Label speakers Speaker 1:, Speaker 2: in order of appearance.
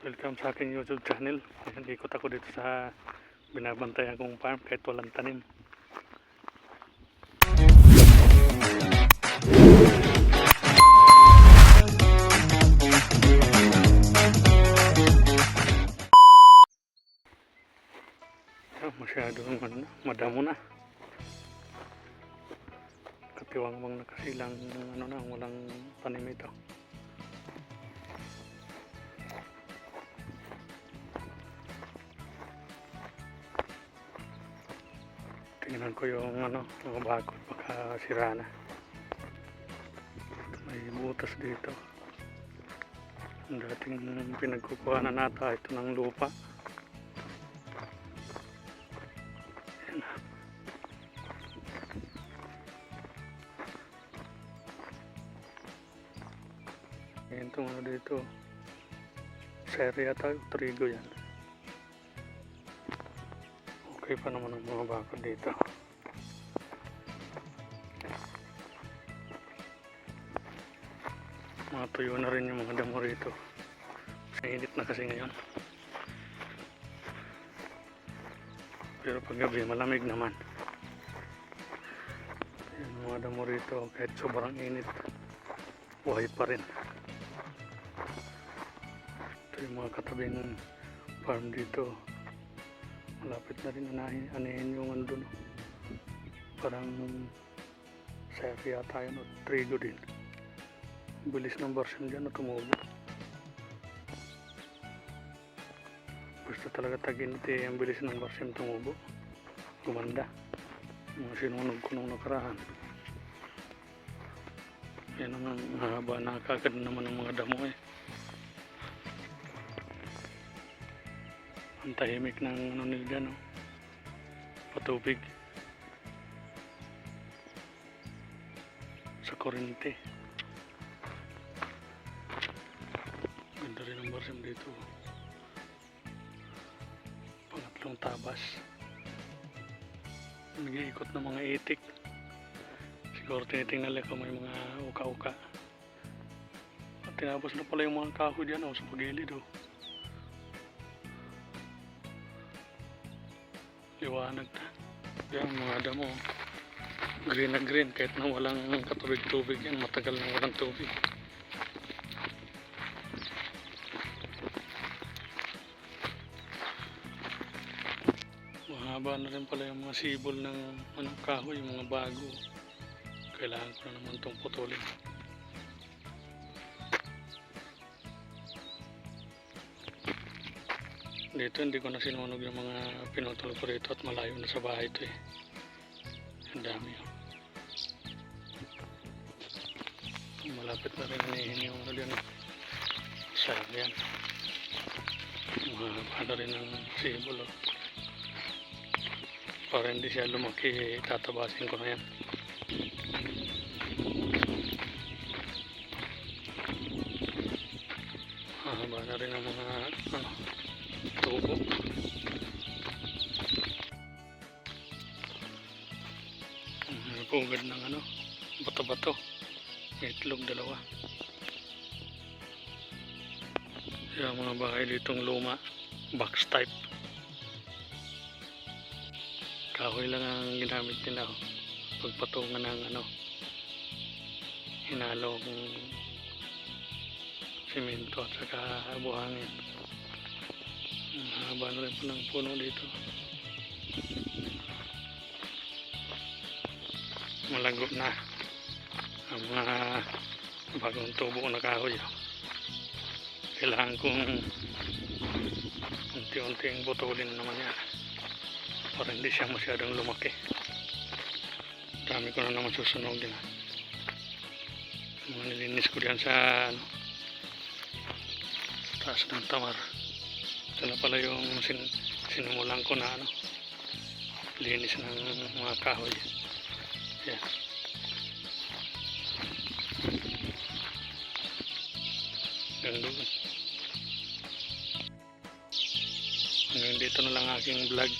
Speaker 1: Welcome sa aking YouTube channel. Ayan, ikot ako dito sa binabantayan kong farm kahit walang tanim. Masyadong madamo na. Katiwang-wang na kasi lang walang tanim ito. Tingnan ko yung mga bakod, baka sira na. May butas dito. Ang dating pinagkukuha na nata ito ng lupa. Ayan. Ayan itong dito. Seri yata, trigo yan. Okay pa naman ang mga bakod dito. Mga tuyo na rin yung mga damo rito. Init na kasi ngayon. Pero pag gabi malamig naman. Yung mga damo rito kahit sobrang init, buhay pa rin. Ito yung mga katabing farm dito. Malapit na rin anahin yung andun. Parang seri yata yun o trigo din. Bilis ng version dyan na tumubo. Gusto talaga tag-init ang bilis ng version tumubo. Gumanda. Mga sinunog ko nung nakaraan. Yan ang mahaba, nakakagad naman ng mga damo eh. Ang tahimik ng nila no? Patubig sa kuryente. Ganda rin ang barsam dito. Pangatlong tabas. Nag-iikot ng mga itik. Siguro tinitingnan nila kung may mga uka-uka. At tinapos na pala yung mga kahoy dyan sa pagilid liwanag na. Yan mga damo. Green na green kahit na walang katubig-tubig yan. Matagal na walang tubig. Mahaba na rin pala yung mga sibol ng kahoy, yung mga bago. Kailangan ko na naman itong putulin. Dito hindi ko na sinunog yung mga pinutol ko rito at malayo na sa bahay ito eh. Ang dami malapit na rin anihin yung dyan. Sayang yan. Mahaba na rin ang sibol para hindi siya lumaki, tatabasin ko na yan. Mahaba na rin ang mga tubo. Pugad ng bato-bato. May itlog dalawa. Yung mga bahay ditong luma, box type. Kahoy lang ang ginamit nila pagpatungan ng hinalong simento at saka buhangin. Haba na rin po ng puno dito. Malago na ang mga bagong tubo na kahoy. Kailangan kong unti-unting butulin naman yan para hindi siya masyadong lumaki. Dami ko na naman susunogin. Mga nilinis ko diyan sa taas ng tamar. Ito na pala yung sinimulan ko na linis ng mga kahoy. Yan. Gandun. Hanggang dito na lang aking vlog.